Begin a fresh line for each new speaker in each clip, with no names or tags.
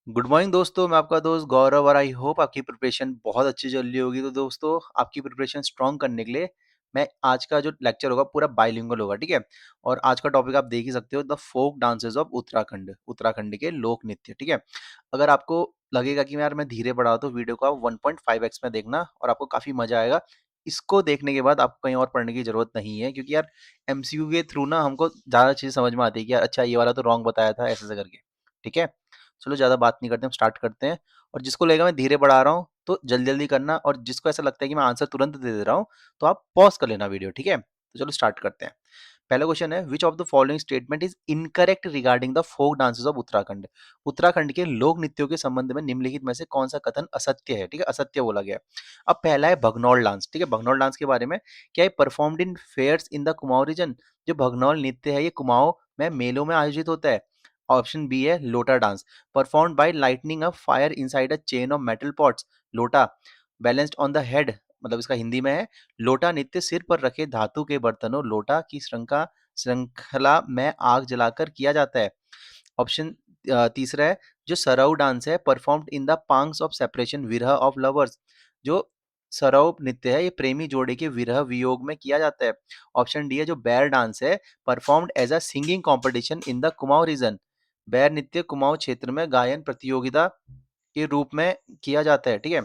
Good morning दोस्तों, मैं आपका दोस्त गौरव और आई होप आपकी प्रिपरेशन बहुत अच्छी चल रही होगी। तो दोस्तों, आपकी प्रिपरेशन स्ट्रॉन्ग करने के लिए मैं आज का जो लेक्चर होगा पूरा बाइलिंगुअल होगा, ठीक है। और आज का टॉपिक आप देख ही सकते हो, the folk dances of Uttarakhand, Uttarakhand के लोक नृत्य, ठीक है। अगर आपको लगेगा कि यार मैं धीरे पढ़ा, तो वीडियो को आप 1.5x में देखना और आपको काफी मजा आएगा। इसको देखने के बाद आपको कहीं और पढ़ने की जरूरत नहीं है, क्योंकि यार एमसीक्यू के थ्रू ना हमको ज्यादा चीज समझ में आती है कि यार अच्छा ये वाला तो रॉन्ग बताया था, ऐसे ऐसे करके, ठीक है। चलो ज़्यादा बात नहीं करते, हम स्टार्ट करते हैं। और जिसको लगेगा मैं धीरे पढ़ा रहा हूँ तो जल्दी जल्दी करना, और जिसको ऐसा लगता है कि मैं आंसर तुरंत दे दे रहा हूँ तो आप पॉज कर लेना वीडियो, ठीक है। तो चलो स्टार्ट करते हैं। पहला क्वेश्चन है, which of the following statement is incorrect regarding the folk dances of Uttarakhand. Uttarakhand के लोक नृत्यों के संबंध में निम्नलिखित में से कौन सा कथन असत्य है, ठीक है, असत्य बोला गया है। अब पहला है भगनौल डांस, ठीक है। भगनौल डांस के बारे में क्या, है performed in fairs in the Kumaon region. जो भगनौल नृत्य है ये कुमाऊं में मेलों में आयोजित होता है। ऑप्शन बी है लोटा dance, performed by lightning a fire inside a chain of metal pots. लोटा बैलेंस्ड ऑन द हेड, मतलब इसका हिंदी में है, लोटा नृत्य सिर पर रखे धातु के बर्तनों लोटा की श्रृंखला में आग जलाकर किया जाता है। ऑप्शन तीसरा है, जो सरऊ डांस है, performed in the pangs of separation virah of lovers. जो सरऊ नृत्य है ये प्रेमी जोड़े के विरह वियोग में किया जाता है। ऑप्शन डी है, जो बैर डांस है, performed as a singing competition in the Kumaon region. Bair नृत्य कुमाऊं क्षेत्र में गायन प्रतियोगिता के रूप में किया जाता है, ठीक है।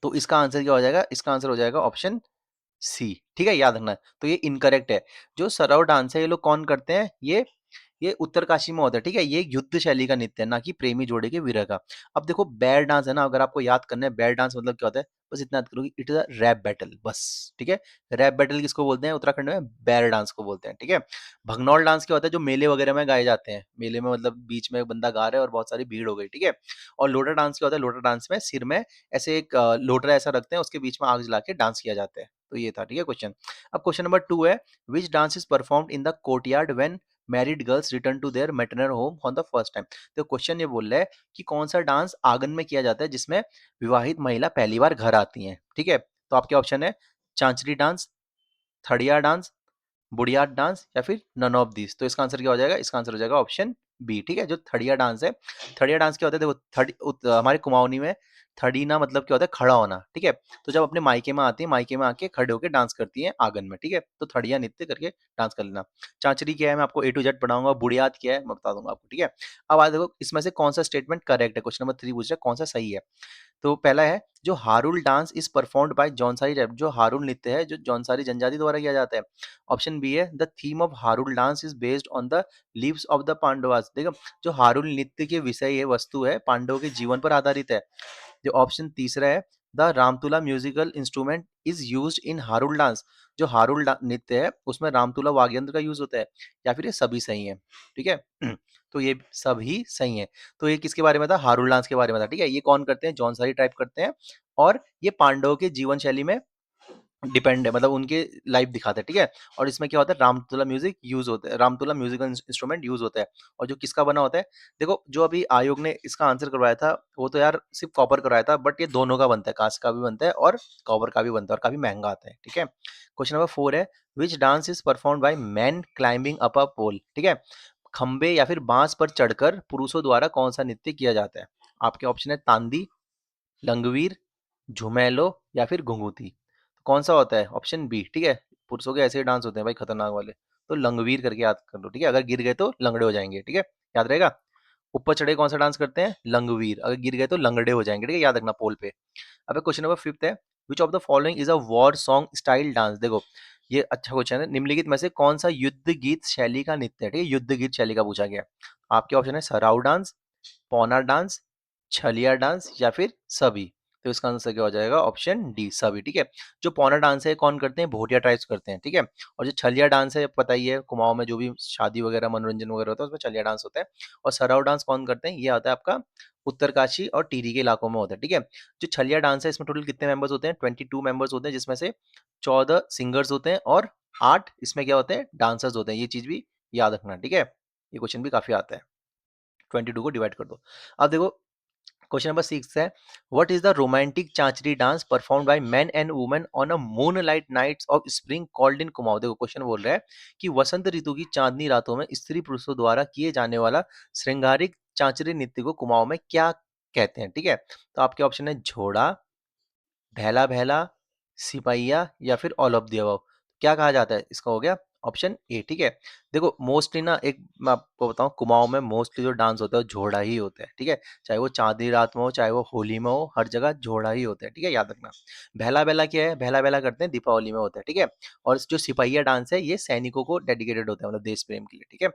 तो इसका आंसर क्या हो जाएगा, इसका आंसर हो जाएगा ऑप्शन सी, ठीक है, याद रखना। तो ये इनकरेक्ट है। जो सरव डांस है ये लोग कौन करते हैं, ये उत्तरकाशी में होता है, ठीक है। ये युद्ध शैली का नृत्य है, ना कि प्रेमी जोड़े के विरह का। अब देखो बैर डांस है ना, अगर आपको याद करना है बैर डांस मतलब क्या होता है, बस इतना याद करो कि it is a rap battle, बस, ठीक है। रैप बैटल किसको बोलते हैं उत्तराखंड में, बैर डांस को बोलते हैं, ठीक है। भगनौल डांस क्या होता है, जो मेले वगैरह में गाए जाते हैं, मेले में मतलब बीच में एक बंदा गा रहा है और बहुत सारी भीड़ हो गई, ठीक है। और लोटा डांस क्या होता है, लोटा डांस में सिर में ऐसे एक लोटा ऐसा रखते हैं, उसके बीच में आग जला के डांस किया जाता है। तो ये था, ठीक है, क्वेश्चन। अब क्वेश्चन नंबर 2 है, which dance is performed in the courtyard when married girls return to their maternal home for the first time. तो क्वेश्चन ये बोल रहा है कि कौन सा डांस आंगन में किया जाता है जिसमें विवाहित महिला पहली बार घर आती हैं, ठीक है। तो आपके ऑप्शन है चांचरी डांस, थड़िया डांस, बुढ़िया डांस, या फिर नन ऑफ दिस। तो इसका आंसर क्या हो जाएगा, इसका आंसर हो जाएगा ऑप्शन बी, ठीक है। जो थड़िया डांस है, थड़िया डांस क्या होता है, देखो हमारे कुमाऊनी में थड़ीना मतलब क्या होता है, खड़ा होना, ठीक है। तो जब अपने मायके में आती है, मायके में आके खड़े होकर डांस करती है आंगन में, ठीक है। तो थड़िया नृत्य करके डांस कर लेना। चांचरी क्या है मैं आपको A to Z पढ़ाऊंगा, बुढ़ियात क्या है मैं बता दूंगा आपको, ठीक है। अब आज देखो इसमें से कौन सा स्टेटमेंट करेक्ट है, क्वेश्चन नंबर 3 पूछ रहा है कौन सा सही है। तो पहला है, जो Harul dance is performed by Jaunsari tribe. जो हारुल नृत्य है जो जौनसारी जनजाति द्वारा किया जाता है। ऑप्शन बी है, the theme of Harul dance is based on the lives of the Pandavas. देखो जो हारुल नृत्य के विषय है, वस्तु है, पांडवों के जीवन पर आधारित है। जो ऑप्शन तीसरा है, the Ramtula musical instrument is used in Harul dance. जो हारुल नृत्य है उसमें रामतुला वाद्य यंत्र का यूज होता है। या फिर ये सभी सही है, ठीक है। तो ये सभी सही है। तो ये किसके बारे में था, हारुल डांस के बारे में था, ठीक है। ये कौन करते हैं, जौनसारी ट्राइब करते हैं। और ये पांडवों के जीवन शैली में डिपेंड है, मतलब उनके लाइफ दिखाते हैं, ठीक है। और इसमें क्या होता है, रामतुला म्यूजिक यूज होता है, रामतुला म्यूजिकल इंस्ट्रूमेंट यूज होता है। और जो किसका बना होता है, देखो जो अभी आयोग ने इसका आंसर करवाया था वो तो यार सिर्फ कॉपर करवाया था, बट ये दोनों का बनता है, कांच का भी बनता है और कॉपर का भी बनता है, और काफी महंगा आता है, ठीक है। क्वेश्चन नंबर 4 है, which dance is perform by man climbing up a pole, ठीक है। खंबे या फिर बांस पर चढ़कर पुरुषों द्वारा कौन सा नृत्य किया जाता है। आपके ऑप्शन है तांदी, लंगवीर, झुमेलो, या फिर घुंघूती। तो कौन सा होता है, ऑप्शन बी, ठीक है। पुरुषों के ऐसे डांस होते हैं भाई खतरनाक वाले। तो लंगवीर करके याद कर लो, ठीक है। अगर गिर गए तो लंगड़े हो जाएंगे, ठीक है, याद रहेगा। ऊपर चढ़े कौन सा डांस करते हैं, लंगवीर, अगर गिर गए तो लंगड़े हो जाएंगे, ठीक है, याद रखना पोल पे। अब क्वेश्चन नंबर 5 है, which of the following is a war song style dance. देखो ये अच्छा क्वेश्चन है, निम्नलिखित में से कौन सा युद्ध गीत शैली का नृत्य है, ठीक है, युद्ध गीत शैली का पूछा गया। आपके ऑप्शन है सराउ डांस, पौना डांस, छलिया डांस, या फिर सभी। तो इसका आंसर क्या हो जाएगा, ऑप्शन डी, सभी, ठीक है। जो पौना डांस है कौन करते हैं, भोटिया ट्राइब्स करते हैं, ठीक है। और जो छलिया डांस है पता ही है, कुमाऊं में जो भी शादी वगैरह मनोरंजन वगैरह होता है उसमें छलिया डांस होता है। और सराउ डांस कौन करते हैं, ये आता है आपका उत्तरकाशी और टिहरी के इलाकों में होता है, ठीक है। जो छलिया डांस है इसमें टोटल कितने मेंबर्स होते हैं, 22 मेंबर्स होते हैं, जिसमें से 14 सिंगर्स होते हैं और 8 इसमें क्या होते हैं, डांसर्स होते हैं। ये चीज भी याद रखना, ठीक है। ये क्वेश्चन भी काफी आता है। 22 को डिवाइड कर दो। अब देखो क्वेश्चन नंबर 6 है, what is the romantic Chanchari dance perform by men and women on a moon light nights of spring called in Kumaon. देखो क्वेश्चन बोल रहा है कि वसंत ऋतु की चांदनी रातों में स्त्री पुरुषों द्वारा किए जाने वाला श्रृंगारिक चांचरी नृत्य को कुमाऊं में क्या कहते हैं? ठीक है, तो आपके ऑप्शन है झोड़ा, भैला भैला, सिपहिया या फिर ऑल ऑफ द अबव। क्या कहा जाता है? इसका हो गया ऑप्शन ए। ठीक है, देखो मोस्टली ना, एक मैं आपको बताऊं, कुमाऊं में मोस्टली जो डांस होता है वो झोड़ा ही होता है। ठीक है, चाहे वो चांदनी रात में हो, चाहे वो होली में हो, हर जगह झोड़ा ही होता है। ठीक है, याद रखना। भैला भैला क्या है? भैला भैला करते हैं दीपावली में होता है। ठीक है, और जो सिपहिया डांस है ये सैनिकों को डेडिकेटेड होता है, मतलब देश प्रेम के लिए। ठीक है,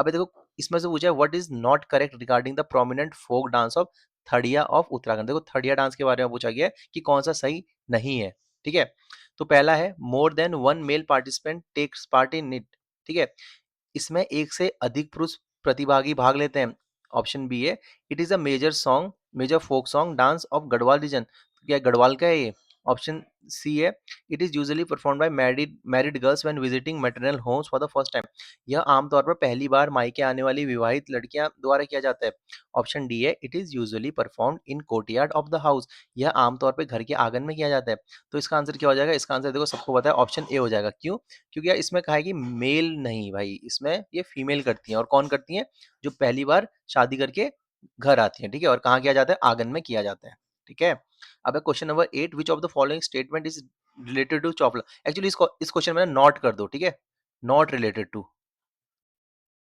अब देखो इसमें से पूछा है what is not correct regarding the prominent folk dance of Thadiya of Uttarakhand. देखो थड़िया डांस के बारे में पूछा गया है कि कौन सा सही नहीं है। ठीक है, तो पहला है more than one male participant takes part in it. ठीक है, इसमें एक से अधिक पुरुष प्रतिभागी भाग लेते हैं। ऑप्शन बी है it is a major folk song dance of Garhwal region. क्या गढ़वाल का है ये? ऑप्शन सी है it is usually perform by married girls when visiting maternal homes for the first time. यह आमतौर पर पहली बार मायके आने वाली विवाहित लड़कियां द्वारा किया जाता है। ऑप्शन डी है it is usually performed in courtyard of the house. यह आमतौर पर घर के आंगन में किया जाता है। तो इसका आंसर क्या हो जाएगा? इसका आंसर देखो सबको पता है, ऑप्शन ए हो जाएगा। क्यों? क्योंकि यार इसमें कहा है कि मेल नहीं भाई, इसमें ये फीमेल करती हैं। और कौन करती हैं? जो पहली बार शादी करके घर आती हैं। ठीक है, और कहाँ किया जाता है? आंगन में किया जाता है। ठीक है, अब question number 8, which of the following statement is related to Chopla. Actually इस क्वेश्चन में नॉट कर दो। ठीक है, नॉट रिलेटेड टू।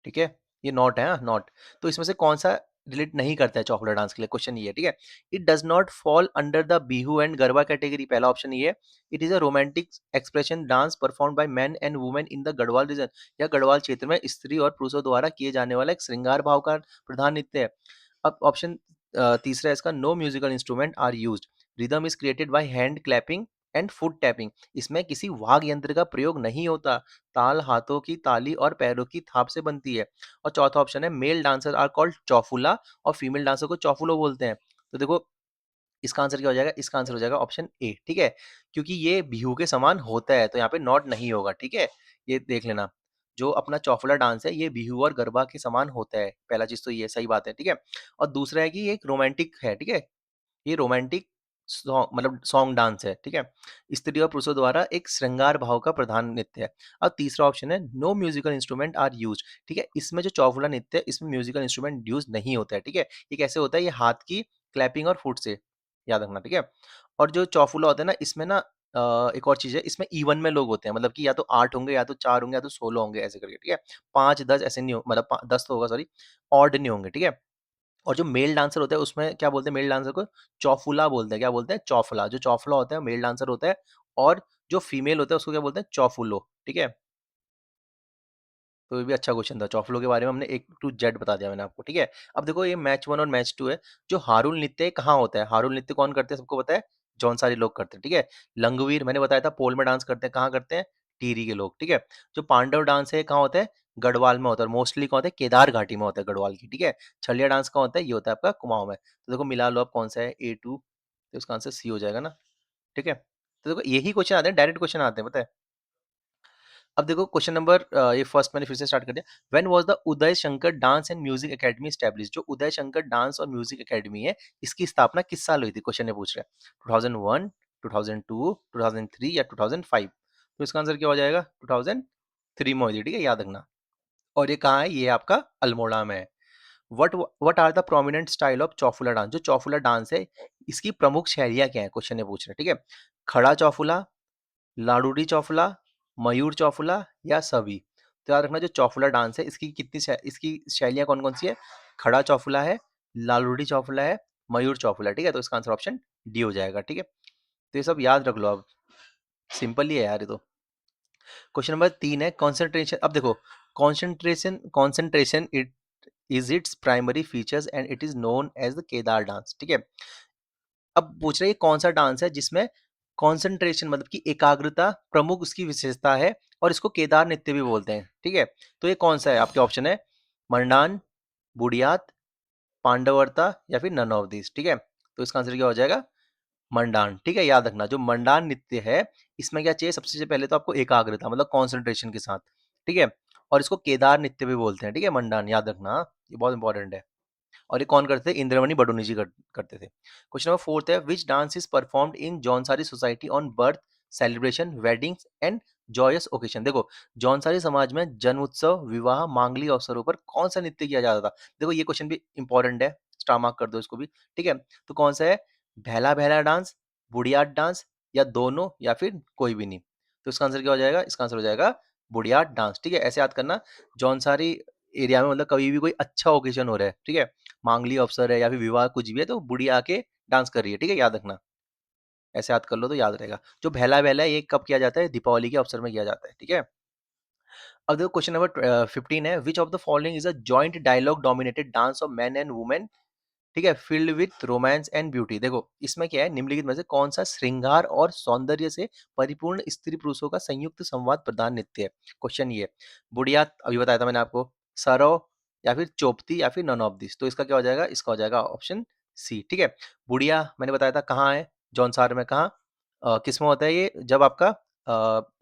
ठीक है, ये नॉट है, नॉट। तो इसमें से कौन सा रिलेट नहीं करता है चॉकलेट डांस के लिए? क्वेश्चन ये है। ठीक है, it does not fall under the Bihu and Garba category. पहला ऑप्शन ये है it is a romantic expression dance perform by men and women in the Garhwal region. या गढ़वाल क्षेत्र में स्त्री और पुरुषों द्वारा किए जाने वाला एक श्रृंगार भाव का प्रधान नृत्य है। अब ऑप्शन तीसरा है इसका, no musical instrument are used, rhythm is created by hand clapping and foot tapping. इसमें किसी वाद्य यंत्र का प्रयोग नहीं होता, ताल हाथों की ताली और पैरों की थाप से बनती है। और चौथा ऑप्शन है mail dancer are called Chauphula और फीमेल डांसर को चौफुलो बोलते हैं। तो देखो इसका आंसर क्या हो जाएगा? इसका आंसर हो जाएगा ऑप्शन ए। ठीक है, क्योंकि ये बिहू के समान होता है, तो यहाँ पे नॉट नहीं होगा। ठीक है, ये देख लेना, जो अपना चौफुला डांस है ये बिहू और गरबा के समान होता है। पहला चीज तो ये सही बात है। ठीक है, और दूसरा है कि ये एक रोमांटिक है। ठीक है, ये रोमांटिक सॉन्ग मतलब सॉन्ग डांस है। ठीक है, स्त्री और पुरुषों द्वारा एक श्रृंगार भाव का प्रधान नृत्य है। और तीसरा ऑप्शन है no musical instrument are use. ठीक है, इसमें जो चौफुला नृत्य है इसमें म्यूजिकल इंस्ट्रूमेंट यूज नहीं होता है। ठीक है, ये कैसे होता है? ये हाथ की क्लैपिंग और फुट से, याद रखना। ठीक है, और जो चौफुला होता है ना, इसमें ना एक और चीज है, इसमें इवन में लोग होते हैं, मतलब कि या तो 8 होंगे, या तो 4 होंगे, या तो 16 होंगे, ऐसे करके। ठीक है, 5 10 ऐसे नहीं हो, मतलब 10 तो होगा, सॉरी, ऑड नहीं होंगे। ठीक है, और जो मेल डांसर होता है उसमें क्या बोलते हैं? मेल डांसर को चौफुला बोलते हैं। क्या बोलते हैं? चौफुला। जो चौफुला होता है मेल डांसर होता है, और जो फीमेल होता है उसको क्या बोलते हैं? चौफुलो। ठीक है, तो ये भी अच्छा क्वेश्चन था। चौफुलो के बारे में हमने ए टू जेड बता दिया मैंने आपको। ठीक है, अब देखो ये मैच 1 और मैच 2 है। जो हारुल नृत्य कहाँ होता है? हारुल नृत्य कौन करते हैं? सबको पता है, जौनसारी लोग करते हैं। ठीक है, लंगवीर मैंने बताया था पोल में डांस करते हैं, कहाँ करते हैं? टिहरी के लोग। ठीक है, जो पांडव डांस है कहाँ होता है? गढ़वाल में होता है। मोस्टली कहाँ होता है? केदार घाटी में होता है, गढ़वाल की। ठीक है, छलिया डांस कहाँ होता है? ये होता है आपका कुमाऊं में। तो देखो मिला लो अब कौन सा है, A2, तो इसका आंसर सी हो जाएगा ना। ठीक है, तो देखो यही क्वेश्चन आते हैं, डायरेक्ट क्वेश्चन आते हैं, पता है। अब देखो क्वेश्चन नंबर, ये फर्स्ट मैंने फिर से स्टार्ट कर दिया। When was the Uday Shankar dance and music academy establish. जो उदय शंकर डांस और म्यूजिक एकेडमी है, इसकी स्थापना किस साल हुई थी? क्वेश्चन ये पूछ रहे हैं। 2001, 2002, 2003 या 2005। तो इसका आंसर क्या हो जाएगा? 2003 में हुई थी। ठीक है, याद रखना। और ये कहाँ है? ये आपका अल्मोड़ा में है। What are the prominent style of Chaufula dance. जो चौफुला डांस है इसकी प्रमुख शैलियां क्या है? क्वेश्चन ये पूछ रहे हैं। ठीक है, खड़ा चौफुला, लाडूडी चौफुला, मयूर चौफुला या सभी। तो याद रखना जो चौफुला डांस है इसकी इसकी शैलियां कौन कौन सी है? खड़ा चौफुला है, लाडूडी चौफुला है, मयूर चौफुला। ठीक है, तो इसका आंसर ऑप्शन डी हो जाएगा। ठीक है, तो ये सब याद रख लो अब, सिंपल ही है यार ये तो। क्वेश्चन नंबर 3 है कॉन्सेंट्रेशन। अब देखो concentration concentration it is its primary features and it is known as the Kedar dance. ठीक है, अब पूछ रहे हैं कौन सा डांस है जिसमें कंसंट्रेशन मतलब कि एकाग्रता प्रमुख उसकी विशेषता है, और इसको केदार नृत्य भी बोलते हैं। ठीक है, तो ये कौन सा है? आपके ऑप्शन है मंडान, बुडियात, पांडवर्ता या फिर नन ऑफ दिस। ठीक है, तो इसका आंसर क्या हो जाएगा? मंडान। ठीक है, याद रखना जो मंडान नृत्य है इसमें क्या चाहिए? सबसे पहले तो आपको एकाग्रता मतलब कॉन्सेंट्रेशन के साथ। ठीक है, और इसको केदार नृत्य भी बोलते हैं। ठीक है, मंडान याद रखना, ये बहुत इंपॉर्टेंट है। और ये कौन करते थे? इंद्रमणि बडोनी जी करते थे। क्वेश्चन नंबर 4 है which dance is performed in Jaunsari society on birth celebration, weddings and joyous occasion. देखो जौनसारी समाज में जन्म उत्सव, विवाह, मांगलिक अवसरों पर कौन सा नृत्य किया जाता था? देखो ये क्वेश्चन भी इंपॉर्टेंट है, स्टार मार्क कर दो इसको भी। ठीक है, तो कौन सा है? भैला भैला डांस, बुढ़ियाट डांस, या दोनों, या फिर कोई भी नहीं। तो इसका आंसर क्या हो जाएगा? इसका आंसर हो जाएगा बुढ़ियाट डांस। ठीक है, ऐसे याद करना। जौनसारी एरिया में मतलब कभी भी कोई अच्छा ओकेजन हो रहा है, ठीक है, मांगलिक अवसर है या फिर विवाह कुछ भी है, तो बुढ़िया आके डांस कर रही है। ठीक है, याद रखना, ऐसे याद कर लो तो याद रहेगा। जो भैला वैला है ये कब किया जाता है? दीपावली के अवसर में किया जाता है। ठीक है, अब देखो क्वेश्चन नंबर 15 है, which of the following is a joint dialogue dominated dance of man and women, ठीक है, filled with romance and beauty. देखो इसमें क्या है, निम्नलिखित में से कौन सा श्रृंगार और सौंदर्य से परिपूर्ण स्त्री पुरुषों का संयुक्त संवाद प्रधान नृत्य है? क्वेश्चन ये, बुढ़िया अभी बताया था मैंने आपको, सरव, या फिर चोपती, या फिर नन ऑफ दिस। तो इसका क्या हो जाएगा? इसका हो जाएगा ऑप्शन सी। ठीक है, बुढ़िया मैंने बताया था कहाँ है, जौनसार में। कहाँ किस में होता है ये? जब आपका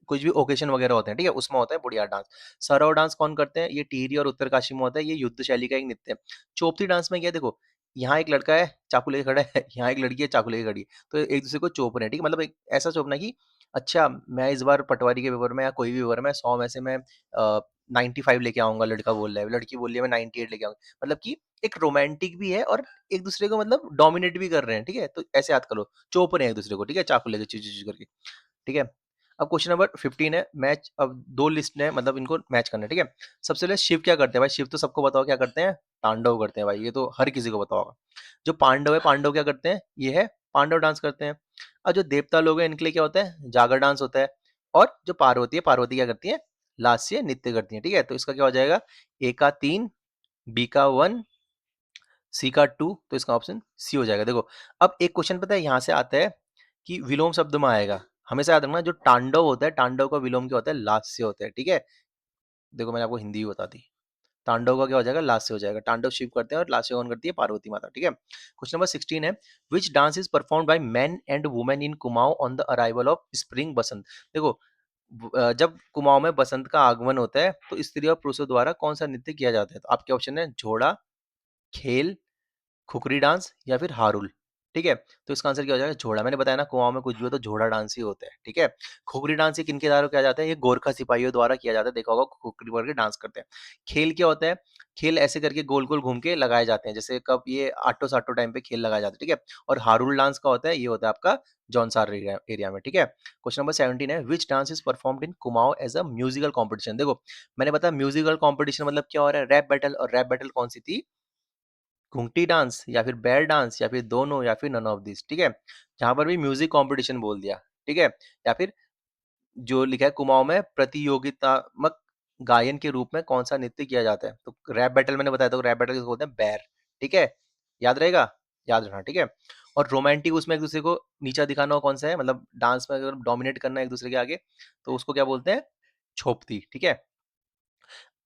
कुछ भी ओकेशन वगैरह होते हैं, ठीक है, उसमें होता है बुढ़िया डांस। सरव डांस कौन करते हैं? ये टिहरी और उत्तरकाशी में होता है, ये युद्ध शैली का एक नृत्य है। चोपती डांस में क्या है? देखो यहाँ एक लड़का है चाकू लेके खड़ा है, यहाँ एक लड़की है चाकू लेके खड़ी है, तो एक दूसरे को चोप रहे हैं। ठीक है, मतलब एक ऐसा चोपना कि अच्छा मैं इस बार पटवारी के पेपर में या कोई भी पेपर में 100 में से मैं 95 लेके आऊंगा, लड़का बोल रहा है, लड़की बोल रही है मैं 98 लेके आऊंगा, मतलब कि एक रोमांटिक भी है और एक दूसरे को मतलब डोमिनेट भी कर रहे हैं। ठीक है, तो ऐसे याद करो, चोप रहे हैं एक दूसरे को। ठीक है, चाकू लेके चीज चीज करके। ठीक है, अब क्वेश्चन नंबर 15 है, मैच। अब दो लिस्ट है, मतलब इनको मैच करना है। ठीक है, सबसे पहले शिव क्या करते हैं भाई? शिव तो सबको बताओ क्या करते हैं? तांडव करते हैं भाई, ये तो हर किसी को पता होगा। जो पांडव है, पांडव क्या करते हैं? ये है पांडव डांस करते हैं। और जो देवता लोग हैं इनके लिए क्या होता है? जागर डांस होता है। और जो पार्वती है, पार्वती क्या करती है? लास्य नृत्य करती है। ठीक है, तो इसका क्या हो जाएगा? ए का 3, बी का 1, सी का 2, तो इसका ऑप्शन सी हो जाएगा। देखो अब एक क्वेश्चन पता है यहाँ से आता है कि विलोम शब्द में आएगा, हमेशा याद रखना। जो तांडव होता है, तांडव का विलोम क्या होता है? लास्य होता है। ठीक है, देखो मैंने आपको हिंदी भी बता दी। तांडव का क्या हो जाएगा? लास्य हो जाएगा। तांडव शिव करते हैं और लास्य कौन करती है? पार्वती माता। ठीक है, क्वेश्चन नंबर 16 है, which dance is performed by men and women in Kumaon on the arrival of spring Basant? देखो जब कुमाऊं में बसंत का आगमन होता है तो स्त्री और पुरुषों द्वारा कौन सा नृत्य किया जाता है? तो आपके ऑप्शन है झोड़ा, खेल, खुकरी डांस, या फिर हारुल। ठीक है, तो इसका आंसर क्या हो जाएगा? झोड़ा। मैंने बताया ना कुआं में कुछ भी हो तो झोड़ा डांस ही होता है। ठीक है, खुकरी डांस ये किनके द्वारा किया जाता है? ये गोरखा सिपाहियों द्वारा किया जाता है, देखा होगा खुकरी करके डांस करते हैं। खेल क्या होता है? खेल ऐसे करके गोल गोल घूम के लगाए जाते हैं, जैसे कब ये आटो साटो टाइम पे खेल लगाए जाते हैं। ठीक है, और हारुल डांस का होता है, ये होता है आपका जौनसार एरिया में। ठीक है, क्वेश्चन नंबर 17 है, which dance is performed in Kumaon as a musical competition? देखो मैंने बताया म्यूजिकल कॉम्पिटिशन मतलब क्या हो रहा है? Rap battle. और रैप बैटल कौन सी थी? घुंगटी डांस, या फिर बेयर डांस, या फिर दोनों, या फिर नन ऑफ दिस। ठीक है, जहां पर भी म्यूजिक कंपटीशन बोल दिया। ठीक है, या फिर जो लिखा है कुमाऊं में प्रतियोगितात्मक गायन के रूप में कौन सा नृत्य किया जाता है? तो रैप बैटल मैंने बताया था, रैप बैटल किसको बोलते हैं? बैर। ठीक है, याद रहेगा, याद रखना। ठीक है, और रोमांटिक उसमें एक दूसरे को नीचा दिखाना हो कौन सा है? मतलब डांस में अगर डोमिनेट करना है एक दूसरे के आगे तो उसको क्या बोलते हैं? छोपती। ठीक है,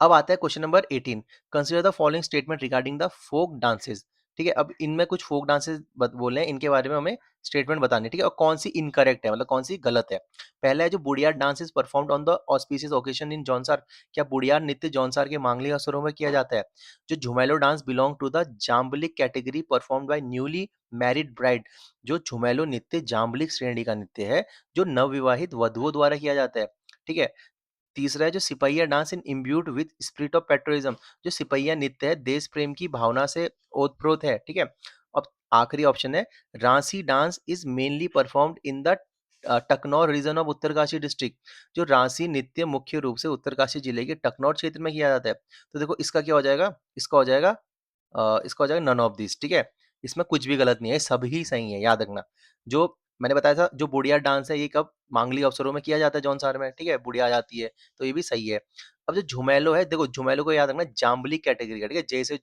अब आता है question number 18, consider the following statement regarding the folk dances. ठीक है, अब इनमें कुछ फोक डांसेस बोले हैं, इनके बारे में हमें स्टेटमेंट बतानी है। ठीक है, और कौन सी इनकरेक्ट है, मतलब कौन सी गलत है? पहला है जो Budhiyar dance is performed on the auspicious occasion in Jaunsar. क्या बुढ़ियार नृत्य जौनसार के मांगलिक अवसरों में किया जाता है? जो Jhumelo dance belong to the Jambalik category performed by newly married bride. जो झुमेलो नृत्य जाम्बलिक श्रेणी का नृत्य है, जो नवविवाहित वधुओं द्वारा किया जाता है। ठीक है, तीसरा है जो Sipahiya dance in imbued with spirit of patriotism. जो सिपहिया नृत्य है देश प्रेम की भावना से ओतप्रोत है। ठीक है, अब आखिरी ऑप्शन है Ransi dance is mainly performed in the Taknaur region of Uttarkashi district. जो रांसी नृत्य मुख्य रूप से उत्तरकाशी जिले के टकनौर क्षेत्र में किया जाता है। तो देखो इसका क्या हो जाएगा? इसका हो जाएगा इसका हो जाएगा नन ऑफ दिस। ठीक है, इसमें कुछ भी गलत नहीं है, सभी सही है, याद रखना। जो मैंने बताया था जो बुढ़िया डांस है ये कब मांगलिक अवसरों में किया जाता है जौनसार में। ठीक है, बुढ़िया आ जाती है, तो ये भी सही है। अब जो झुमेलो है, देखो झुमेलो को याद रखना जाम्बलिक कैटेगरी का। ठीक है, जैसे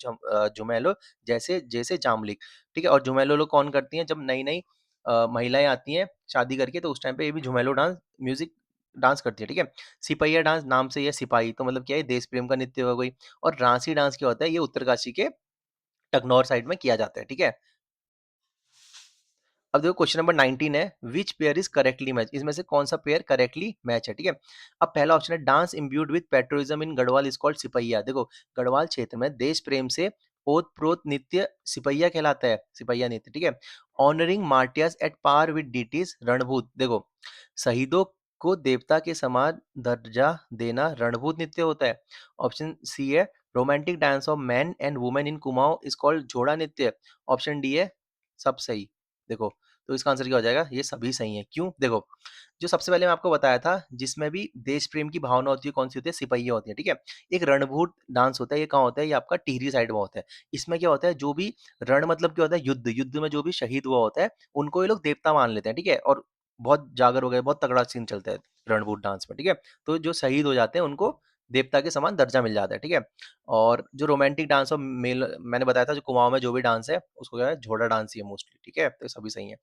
झुमेलो, जैसे जैसे जाम्बलिक। ठीक है, और झुमेलो लोग कौन करती हैं? जब नई नई महिलाएं आती हैं शादी करके, तो उस टाइम पे ये भी झुमेलो डांस म्यूजिक डांस करती है। ठीक है, सिपहिया डांस नाम से ये सिपाही, तो मतलब क्या है? देश प्रेम का नृत्य हो गई। और रांसी डांस क्या होता है? ये उत्तरकाशी के टकनौर साइड में किया जाता है। ठीक है, अब देखो क्वेश्चन नंबर 19 है, which pair is correctly match? इसमें से कौन सा पेयर करेक्टली मैच है? ठीक है, अब पहला ऑप्शन है dance imbued with patriotism in Garhwal is called Sipahiya. देखो गढ़वाल क्षेत्र में देश प्रेम से ओत प्रोत नृत्य सिपहिया कहलाता है, सिपहिया नृत्य, ठीक है। Honouring martyrs at par with deities, Ranbhoot. देखो, शहीदों को देवता के समान दर्जा देना रणभूत नृत्य होता है। ऑप्शन सी है romantic dance of man and women in Kumaon is called जोड़ा नृत्य। ऑप्शन डी है सब सही। देखो, तो इसका आंसर क्या हो जाएगा, ये सभी सही है। क्यों? देखो, जो सबसे पहले मैं आपको बताया था जिसमें भी देश प्रेम की भावना होती है, कौन सी होती है, सिपहिया होती है, ठीक है। एक रणभूत डांस होता है, ये कहाँ होता है, ये आपका टिहरी साइड में होता है। इसमें क्या होता है, जो भी रण मतलब क्या होता है, युद्ध, युद्ध में जो भी शहीद हुआ होता है उनको ये लोग देवता मान लेते हैं, ठीक है। और बहुत जागर वगैरह बहुत तगड़ा सीन चलता है रणभूत डांस में, ठीक है। तो जो शहीद हो जाते हैं उनको देवता के समान दर्जा मिल जाता है, ठीक है। और जो रोमांटिक डांस और मेल मैंने बताया था, जो कुमाऊं में जो भी डांस है उसको क्या है, झोड़ा डांस ही है मोस्टली, ठीक है। तो सभी सही है।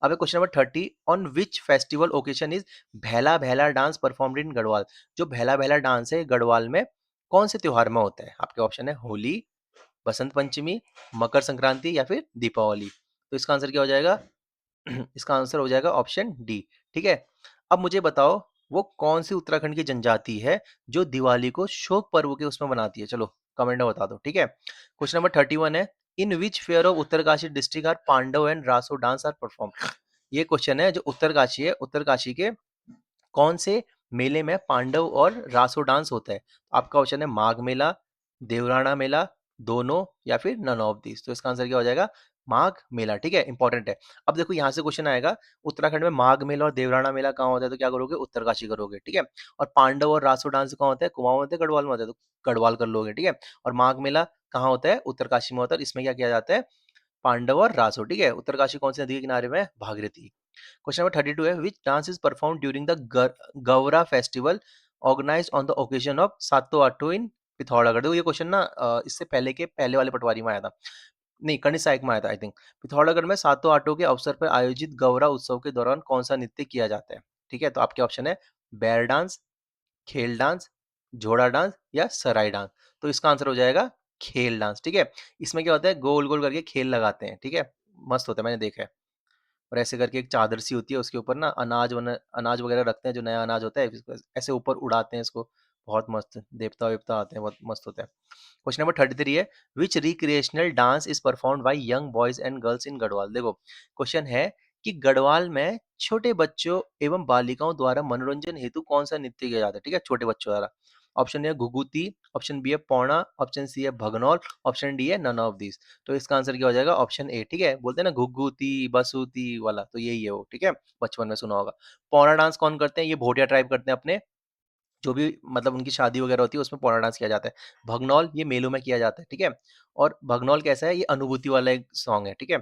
अब question number 30, on which festival occasion is भैला भैला डांस परफॉर्म्ड इन गढ़वाल। जो भैला भैला डांस है गढ़वाल में कौन से त्योहार में होता है? आपके ऑप्शन है होली, बसंत पंचमी, मकर संक्रांति या फिर दीपावली। तो इसका आंसर क्या हो जाएगा? इसका आंसर हो जाएगा ऑप्शन डी, ठीक है। अब मुझे बताओ वो कौन सी उत्तराखंड की जनजाति है जो दिवाली को शोक पर्व के उसमें बनाती है? चलो कमेंट में बता दो, ठीक है। क्वेश्चन नंबर 31 है, in which fair of Uttarkashi district are Pandav and Raso dance are perform. ये क्वेश्चन है जो उत्तरकाशी है, उत्तरकाशी के कौन से मेले में पांडव और रासो डांस होता है? तो आपका ऑप्शन है माघ मेला, देवराना मेला, दोनों या फिर नन ऑफ दीज। तो इसका आंसर क्या हो जाएगा? माघ मेला, ठीक है, इंपॉर्टेंट है। अब देखो यहाँ से क्वेश्चन आएगा, उत्तराखंड में माघ मेला और देवराना मेला कहाँ होता है? तो क्या करोगे? उत्तरकाशी करोगे, ठीक है। और पांडव और रासो डांस कहाँ होता है? कुमाऊं में होता है, गढ़वाल में होता है, तो गढ़वाल कर लोगे, ठीक है। और माघ मेला कहाँ होता है? उत्तरकाशी में होता है। इसमें क्या किया जाता है? पांडव और रासो, ठीक है। उत्तरकाशी कौन सी नदी के किनारे में है? भागीरथी। क्वेश्चन नंबर 32 है, which dance is perform during the Gaura festival organize on the occasion of Sato Aato in Pithoragarh. देखो ये क्वेश्चन ना इससे पहले के पहले वाले पटवारी में आया था, नहीं कनिष्क सहायक में आया था आई थिंक। पिथौरागढ़ में सातो आटो के अवसर पर आयोजित गौरा उत्सव के दौरान कौन सा नृत्य किया जाता है? ठीक है, तो आपके ऑप्शन है बैर डांस, खेल डांस, झोड़ा डांस या सराय डांस। तो इसका आंसर हो जाएगा खेल डांस, ठीक है। इसमें क्या होता है, गोल गोल करके खेल लगाते हैं, ठीक है, मस्त होता है, मैंने देखा है। और ऐसे करके एक चादर सी होती है, उसके ऊपर ना अनाज वगैरह रखते हैं, जो नया अनाज होता है इसको ऐसे ऊपर उड़ाते हैं इसको। बहुत मस्त देवता वेवता आते हैं, बहुत मस्त होता है। क्वेश्चन नंबर 33 है, which recreational dance is performed by young boys and girls in Garhwal. देखो क्वेश्चन है कि गढ़वाल में छोटे बच्चों एवं बालिकाओं द्वारा मनोरंजन हेतु कौन सा नृत्य किया जाता है? ठीक है, छोटे बच्चों द्वारा। ऑप्शन है घुघुती, ऑप्शन बी है पौना, ऑप्शन सी है भगनौल, ऑप्शन डी है नन ऑफ दिस। तो इसका आंसर क्या हो जाएगा? ऑप्शन ए, ठीक है। बोलते हैं ना घुघुती बसुती वाला, तो यही है वो, ठीक है, बचपन में सुना होगा। पौना डांस कौन करते हैं? ये भोटिया ट्राइब करते हैं, अपने जो भी मतलब उनकी शादी वगैरह होती है उसमें पौना डांस किया जाता है। भगनौल ये मेलों में किया जाता है, ठीक है। और भगनौल कैसा है, ये अनुभूति वाला एक सॉन्ग है, ठीक है,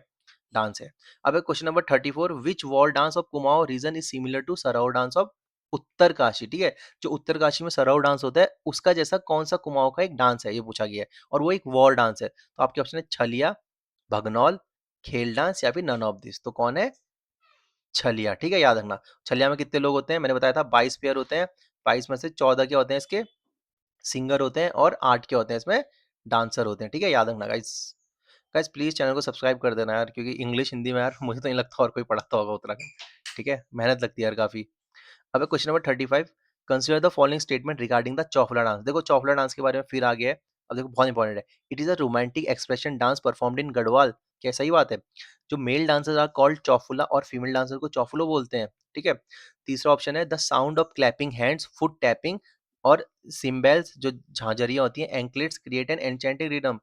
डांस है। अब question number 34, which wall dance of Kumaon region is similar to Sarau dance of Uttarkashi. ठीक है, जो उत्तरकाशी में सराउ डांस होता है उसका जैसा कौन सा कुमाऊं का एक डांस है, ये पूछा गया है, और वो एक वॉल डांस है। तो आपके ऑप्शन है छलिया, भगनौल, खेल डांस या फिर नन ऑफ दिस। तो कौन है? छलिया, ठीक है, याद रखना। छलिया में कितने लोग होते हैं? मैंने बताया था 22 पेयर होते हैं। 22 में से 14 क्या होते हैं इसके? सिंगर होते हैं, और 8 क्या होते हैं इसमें? डांसर होते हैं, ठीक है, याद रखना गाइस। गाइस प्लीज चैनल को सब्सक्राइब कर देना यार, क्योंकि इंग्लिश हिंदी में यार मुझे तो नहीं लगता और कोई पढ़ाता होगा उत्तराखंड, ठीक है, मेहनत लगती है यार काफी। अब question number 35, consider the following statement regarding the Chaufla dance. देखो चौफला डांस के बारे में फिर आ गया है। अब देखो बहुत इंपॉर्टेंट है, it is a romantic expression dance performed in Garhwal. क्या सही बात है? जो mail dancers are called Chauphula और फीमेल डांसर को चौफुलो बोलते हैं, ठीक है। तीसरा ऑप्शन है the sound of clapping hands, foot tapping और सिम्बल्स, जो झांझरियां होती हैं, anklets create an enchanting rhythm.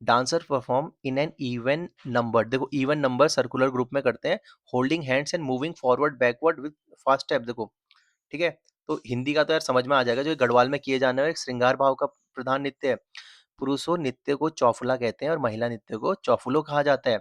Dancer perform in an even number, देखो इवन नंबर सर्कुलर ग्रुप में करते हैं, holding hands and moving forward backward with fast step. देखो ठीक है, तो हिंदी का तो यार समझ में आ जाएगा, जो गढ़वाल में किए जाने वाले श्रृंगार भाव का प्रधान नृत्य है। पुरुषों नृत्य को चौफुला कहते हैं और महिला नृत्य को चौफुलो कहा जाता है।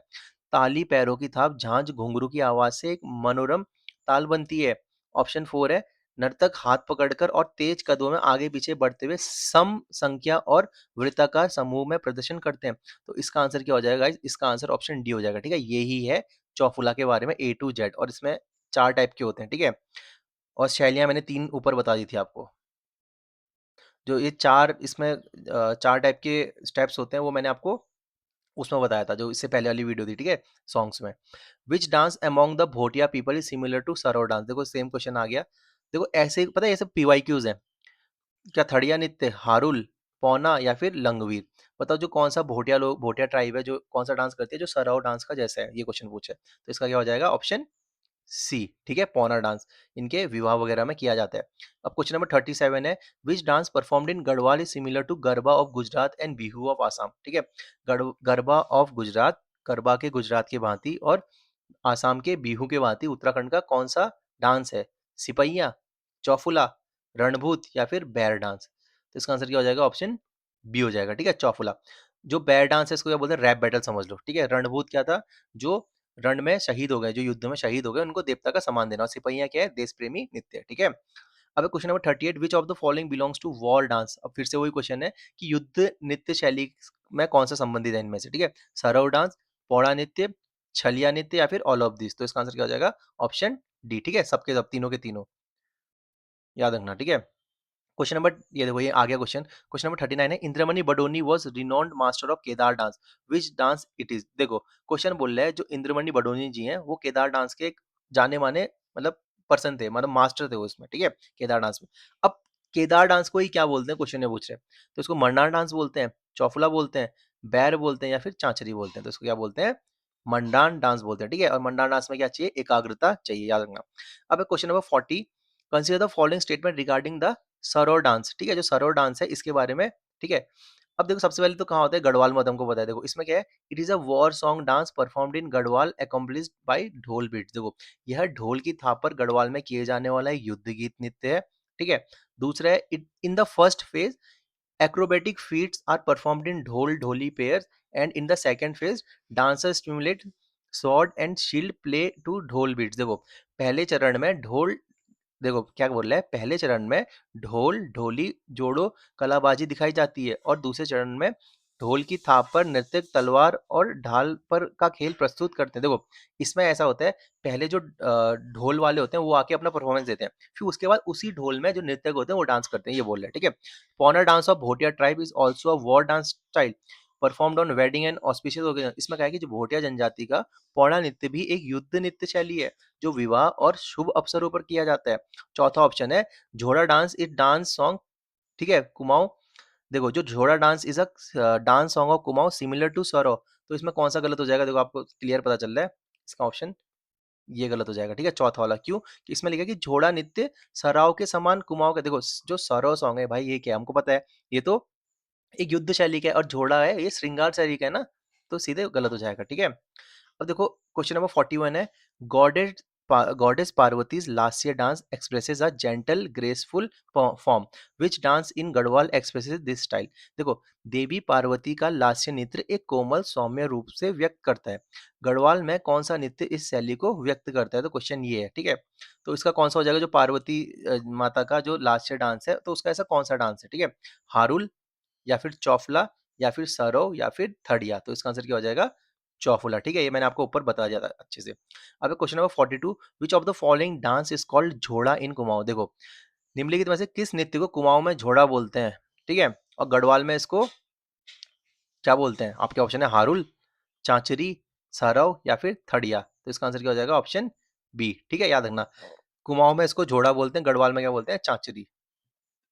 ताली, पैरों की थाप, झांझ, घुंघरू की आवाज से एक मनोरम ताल बनती है। ऑप्शन 4 है नर्तक हाथ पकड़कर और तेज कदमों में आगे पीछे बढ़ते हुए सम संख्या और वृत्ताकार समूह में प्रदर्शन करते हैं। तो इसका आंसर क्या हो जाएगा guys? इसका आंसर ऑप्शन डी हो जाएगा, ठीक है, यही है चौफुला के बारे में ए टू जेड। और इसमें 4 टाइप के होते हैं, ठीक है, और शैलियाँ मैंने 3 ऊपर बता दी थी आपको। जो ये 4 इसमें 4 टाइप के स्टेप्स होते हैं, वो मैंने आपको उसमें बताया था, जो इससे पहले वाली वीडियो थी, ठीक है, सॉन्ग्स में। Which dance among the Bhotia people is similar to Saro dance. देखो सेम क्वेश्चन आ गया। देखो ऐसे पता है, ये सब पीवाईक्यूज हैं। क्या थड़िया नृत्य, हारुल, पौना या फिर लंगवीर। बताओ जो कौन सा भोटिया ट्राइब है जो कौन सा डांस करती है जो सरौ डांस का जैसा है, ये क्वेश्चन पूछे। तो इसका क्या हो जाएगा? ऑप्शन सी, ठीक है, पौना डांस इनके विवाह वगैरह में किया जाता है। अब क्वेश्चन नंबर 37 है, which dance performed in Garhwal is similar to Garba of Gujarat and Bihu of Assam, ठीक है। गरबा ऑफ गुजरात, गरबा के गुजरात की भांति, और आसाम के बिहू के भांति उत्तराखंड का कौन सा डांस है? सिपहिया, चौफुला, रणभूत या फिर बैर डांस? तो इसका आंसर क्या हो जाएगा? ऑप्शन बी हो जाएगा, ठीक है, चौफुला। जो बैर डांस है इसको क्या बोलते हैं? रैप बैटल समझ लो, ठीक है। रणभूत क्या था? जो रण में शहीद हो गए, जो युद्ध में शहीद हो गए, उनको देवता का सम्मान देना। और सिपहिया क्या है? देश प्रेमी नृत्य, ठीक है। अब question number 38, which of the following belongs to war dance? अब फिर से वही क्वेश्चन है कि युद्ध नृत्य शैली में कौन सा संबंधित है इनमें से, ठीक है। सरव डांस, पौड़ा नृत्य, छलिया नृत्य या फिर ऑल ऑफ दिस? तो इसका आंसर क्या हो जाएगा? ऑप्शन डी, ठीक है, सबके सब, तीनों के तीनों, याद रखना, ठीक है। क्वेश्चन नंबर, ये देखो ये आ गया क्वेश्चन। क्वेश्चन नंबर 39 है, Indramani Badoni was renowned master of Kedar dance, which dance it is? देखो क्वेश्चन बोल रहा है जो इंद्रमणि बडोनी जी हैं वो केदार डांस के एक जाने माने मतलब पर्सन थे, मतलब मास्टर थे वो इसमें, ठीक है, केदार डांस में। अब केदार डांस को ही क्या बोलते हैं, क्वेश्चन में पूछ रहे हैं। तो इसको मंडान डांस बोलते हैं, चौफुला बोलते हैं, बैर बोलते हैं या फिर चांचरी बोलते हैं? तो इसको क्या बोलते हैं? मंडान डांस बोलते हैं, ठीक है। और मंडान डांस में क्या चाहिए? एकाग्रता चाहिए, याद रखना। अब question number 40, consider the following statement regarding the Saror dance, ठीक है, जो सरोर डांस है इसके बारे में, ठीक है। अब देखो सबसे पहले तो कहाँ होता है? गढ़वाल में होता है, हमको पता है। देखो इसमें क्या है? It is a war song dance performed in Garhwal accomplished by dhol beats. देखो यह ढोल की थाप पर गढ़वाल में किए जाने वाला एक युद्ध गीत नृत्य है, ठीक है। दूसरा है, it in the first phase acrobatic feats are performed in ढोल ढोली pairs, and in the second phase dancers stimulate sword and shield play to ढोल beats। देखो पहले चरण में ढोल, देखो क्या बोल रहा है, पहले चरण में ढोल ढोली जोड़ो कलाबाजी दिखाई जाती है, और दूसरे चरण में ढोल की थाप पर नृत्यक तलवार और ढाल पर का खेल प्रस्तुत करते हैं। देखो इसमें ऐसा होता है, पहले जो ढोल वाले होते हैं वो आके अपना परफॉर्मेंस देते हैं, फिर उसके बाद उसी ढोल में जो नृत्यक होते हैं वो डांस करते हैं, ये बोल रहे हैं, ठीक है। Paunar dance of Bhotia tribe is also a war dance style performed on wedding and auspicious occasion. इसमें क्या है कि जो भोटिया जनजाति का पौड़ा नृत्य भी एक युद्ध नृत्य शैली है जो विवाह और शुभ अवसरों पर किया जाता है। चौथा ऑप्शन है Jhoda dance is dance song, ठीक है, कुमाऊं। देखो जो Jhoda dance is a dance song of Kumaon similar to Saro, तो इसमें कौन सा गलत हो जाएगा? देखो आपको क्लियर पता चल रहा है, इसका ऑप्शन ये गलत हो जाएगा, ठीक है, चौथा वाला। क्यों? कि इसमें लिखा है कि झोड़ा नृत्य सराव के समान कुमाऊं का। देखो जो सरो सॉन्ग है भाई ये क्या है? हमको पता है, ये तो एक युद्ध शैली का है, और झोड़ा है ये श्रृंगार शैली का है ना, तो सीधे गलत हो जाएगा, ठीक है। अब देखो क्वेश्चन नंबर 41 है, goddess goddess Parvati's lasya dance expresses a gentle graceful form, which dance in Garhwal expresses this style? देखो देवी पार्वती का लास्य नृत्य एक कोमल सौम्य रूप से व्यक्त करता है, गढ़वाल में कौन सा नृत्य इस शैली को व्यक्त करता है? तो क्वेश्चन ये है, ठीक है। तो इसका कौन सा हो जाएगा? जो पार्वती माता का जो लास्य डांस है तो उसका ऐसा कौन सा डांस है, ठीक है। हारुल या फिर चौफला या फिर सरव या फिर थड़िया? तो इसका आंसर क्या हो जाएगा? चौफुला, ठीक है, ये मैंने आपको ऊपर बता दिया था अच्छे से। अब question number 42, which of the following dance is called Jhoda in Kumaon? देखो निम्नलिखित में से किस नृत्य को कुमाऊं में झोड़ा बोलते हैं, ठीक है, और गढ़वाल में इसको क्या बोलते हैं? आपके ऑप्शन है हारुल, चांचरी, सरव या फिर थड़िया? तो इसका आंसर क्या हो जाएगा? ऑप्शन बी, ठीक है, याद रखना। कुमाऊं में इसको झोड़ा बोलते हैं, गढ़वाल में क्या बोलते हैं? चांचरी।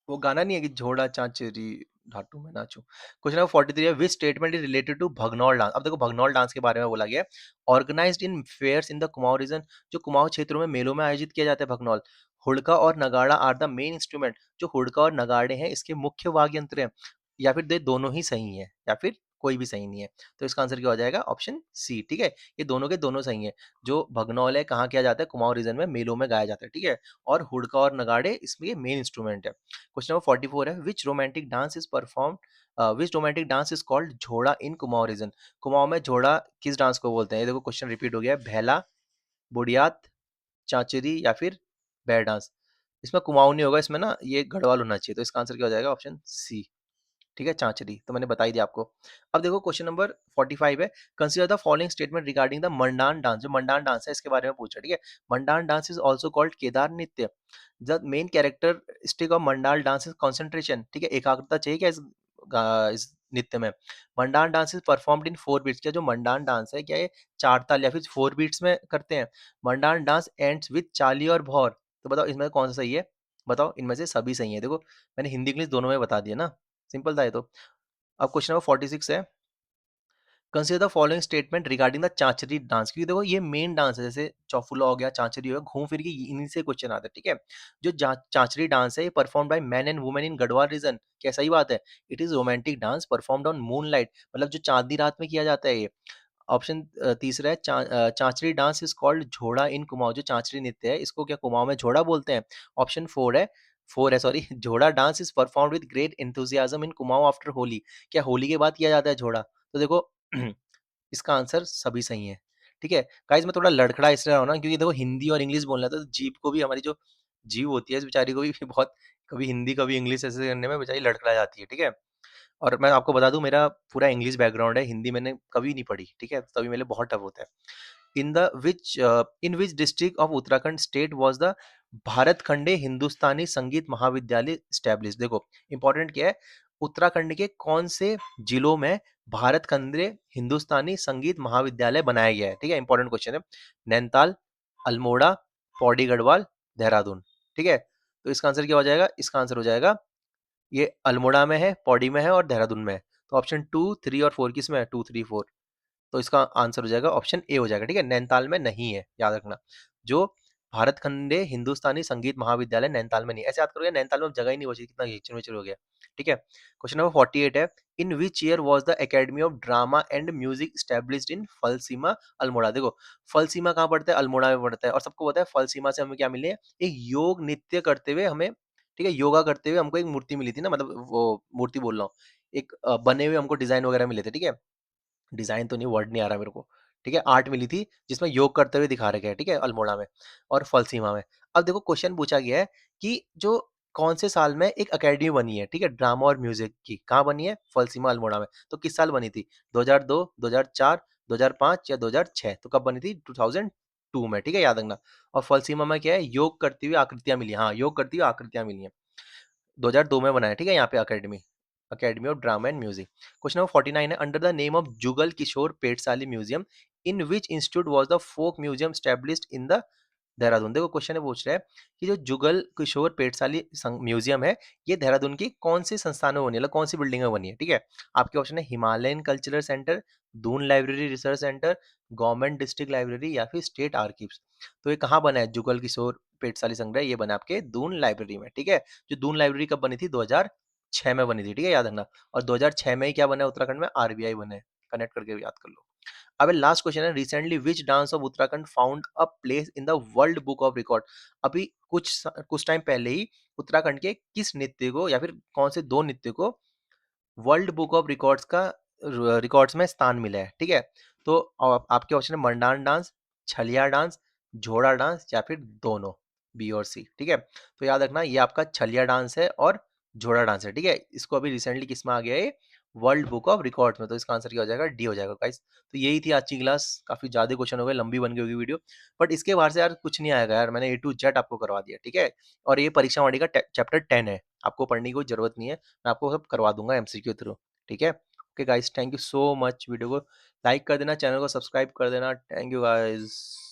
वो गाना नहीं है कि झोड़ा चांचरी ढाटू में नाचू? क्वेश्चन नंबर 43 है, which statement is related to Bhagnaul dance? अब देखो भगनौल डांस के बारे में बोला गया है, organised in fairs in the Kumaon region, जो कुमाऊं क्षेत्रों में मेलों में आयोजित किया जाता है भगनौल। हुड़का और नगाड़ा आर द मेन इंस्ट्रूमेंट, जो हुड़का और नगाड़े हैं इसके मुख्य वाद्य यंत्र हैं, या फिर दे दोनों ही सही है या फिर कोई भी सही नहीं है? तो इसका आंसर क्या हो जाएगा? ऑप्शन सी, ठीक है, ये दोनों के दोनों सही है। जो भगनौल है कहाँ किया जाता है? कुमाऊं रीजन में मेलों में गाया जाता है, ठीक है, और हुड़का और नगाड़े इसमें ये मेन इंस्ट्रूमेंट है। क्वेश्चन नंबर 44 है, which romantic dance is perform which romantic dance is called Jhoda in Kumaon region? Kumaon में झोड़ा किस डांस को बोलते हैं? ये देखो क्वेश्चन रिपीट हो गया है, भैला, बुड़ियात, चांचरी या फिर बैर डांस? इसमें कुमाऊं नहीं होगा, इसमें ना ये गढ़वाल होना चाहिए, तो इसका आंसर क्या हो जाएगा? ऑप्शन सी, ठीक है, चांचरी, तो मैंने बता ही दिया आपको। अब देखो क्वेश्चन नंबर 45 है, consider the following statement regarding the Mandan dance, जो मंडान डांस है इसके बारे में पूछा, ठीक है। Mandan dance is also called Kedar nritya, the main characteristic of Mandal dance is concentration, ठीक है, एकाग्रता चाहिए क्या इस नृत्य में? Mandan dance is performed in 4 beats, क्या जो मंडान डांस है क्या ये 4 ताल या फिर 4 बीट्स में करते हैं? मंडान डांस एंड्स विद चाली और भौर, तो बताओ इसमें कौन सा सही है? बताओ, इनमें से सभी सही है। देखो मैंने हिंदी इंग्लिश दोनों में बता दिया ना, सिंपल था ये तो। अब क्वेश्चन नंबर 46 है, consider the following statement regarding the Chanchari dance, क्योंकि देखो ये मेन डांस है, जैसे चौफुला हो गया, चांचरी हो गया, घूम फिर के इन्हीं से क्वेश्चन आते हैं, ठीक है। जो चांचरी डांस है ये perform by man and women in Garhwal region, क्या सही बात है? It is romantic dance performed on moonlight, मतलब जो चांदनी रात में किया जाता है ये। ऑप्शन तीसरा है चांचरी dance is called Jhoda in Kumaon, जो चांचरी नृत्य है इसको क्या कुमाऊं में झोड़ा बोलते हैं। ऑप्शन फोर है sorry Jhora dance is performed with great enthusiasm in Kumaon after Holi, क्या होली के बाद किया जाता है झोड़ा? तो देखो इसका आंसर सभी सही है, ठीक है। गाइस मैं थोड़ा लड़खड़ा इसलिए रहा हूं ना, क्योंकि देखो हिंदी और इंग्लिश बोलना था, तो जीभ को भी, हमारी जो जीभ होती है इस बेचारी को भी बहुत, कभी हिंदी कभी इंग्लिश ऐसे करने में बेचारी लड़खड़ा जाती है, ठीक है। और मैं आपको बता दूं मेरा पूरा इंग्लिश बैकग्राउंड है, हिंदी मैंने कभी नहीं पढ़ी, ठीक है, तभी मेरे लिए बहुत टफ होता है। In which district of Uttarakhand state was the Bharat खंडे हिंदुस्तानी संगीत महाविद्यालय स्टैब्लिश, देखो इंपॉर्टेंट क्या है, उत्तराखंड के कौन से जिलों में भारत खंडे हिंदुस्तानी संगीत महाविद्यालय बनाया गया है, ठीक है, इंपॉर्टेंट क्वेश्चन है। नैनीताल, अल्मोड़ा, पौड़ी गढ़वाल, देहरादून, ठीक है। तो इसका आंसर क्या हो जाएगा? इसका आंसर हो जाएगा ये अल्मोड़ा में है, पौड़ी में है और देहरादून में है। तो ऑप्शन 2, 3 और 4 किस में है? 2, 3, 4। तो इसका आंसर हो जाएगा ऑप्शन ए हो जाएगा, ठीक है। नैनीताल में नहीं है, याद रखना। जो भारत खंडे हिंदुस्तानी संगीत महाविद्यालय नैनीताल में नहीं, ऐसे याद करोगे नैनीताल में अब जगह ही नहीं बची, कितना खिचड़ विचड़ हो गया, ठीक है। क्वेश्चन नंबर 48 है, in which year was the academy of drama and music established in Phalsima Almora, देखो फलसीमा कहाँ पड़ता है? अल्मोड़ा में पड़ता है, और सबको पता है फलसीमा से हमें क्या मिले हैं? एक योग नृत्य करते हुए हमें, ठीक है, योगा करते हुए हमको एक मूर्ति मिली थी ना, मतलब वो मूर्ति बोल रहा हूँ, एक बने हुए हमको डिजाइन वगैरह मिले थे, ठीक है। डिजाइन तो नहीं, वर्ड नहीं आ रहा मेरे को, ठीक है, आर्ट मिली थी जिसमें योग करते हुए दिखा रखे हैं, ठीक है, अल्मोड़ा में और फलसीमा में। अब देखो क्वेश्चन पूछा गया है कि जो कौन से साल में एक एकेडमी बनी है, ठीक है, ड्रामा और म्यूजिक की, कहाँ बनी है? फलसीमा अल्मोड़ा में। तो किस साल बनी थी? 2002, 2004, 2005 या 2006? तो कब बनी थी? 2002 में, ठीक है, याद रखना। और फलसीमा में क्या है? योग करती हुई आकृतियां मिली, हाँ योग करती हुई आकृतियां मिली हैं। 2002 में बनाया, ठीक है, यहाँ पे academy, academy of drama and music. Question number 49 है, under the name of Jugal Kishore Petshali museum in which institute was the folk museum established in the Dehradun, देखो क्वेश्चन है पूछ रहा है कि जो जुगल किशोर पेटसाली म्यूजियम है ये देहरादून की कौन सी संस्थानों में बनी है, मतलब कौन सी बिल्डिंग में बनी है, ठीक है। आपके ऑप्शन है Himalayan cultural centre, Doon library research centre, government district library या फिर स्टेट आर्कीव्स। तो ये कहाँ बना है जुगल किशोर पेटसाली संग्रह? ये बना आपके दून लाइब्रेरी में, ठीक है। जो दून लाइब्रेरी कब बनी थी? 2006 में बनी थी, ठीक है, याद रखना। और 2006 में ही क्या बना है उत्तराखंड में? आरबीआई बने, कनेक्ट करके याद कर लो। अब लास्ट क्वेश्चन है, recently which dance of Uttarakhand found a place in the world book of record, अभी कुछ टाइम पहले ही उत्तराखंड के किस नृत्य को या फिर कौन से दो नृत्य को वर्ल्ड बुक ऑफ रिकॉर्ड्स का रिकॉर्ड्स में स्थान मिला है, ठीक है। तो आपके ऑप्शन है मंडान डांस, छलिया डांस, झोड़ा डांस या फिर दोनों, बी और सी, ठीक है। तो याद रखना ये आपका छलिया डांस है और झोड़ा डांस है, ठीक है। इसको अभी रिसेंटली किस में आ गया है? वर्ल्ड बुक ऑफ रिकॉर्ड्स में। तो इसका आंसर क्या हो जाएगा? डी हो जाएगा गाइस। तो यही थी आज की क्लास, काफी ज्यादा क्वेश्चन हो गए, लंबी बन गई होगी वीडियो, बट इसके बाहर से यार कुछ नहीं आएगा यार, मैंने A to Z आपको करवा दिया, ठीक है। और ये परीक्षा वाणी का चैप्टर 10 है, आपको पढ़ने की कोई जरूरत नहीं है, मैं आपको सब करवा दूंगा एमसीक्यू थ्रू, ठीक है। Okay guys, thank you so much, video को लाइक कर देना, चैनल को सब्सक्राइब कर देना, थैंक यू गाइस।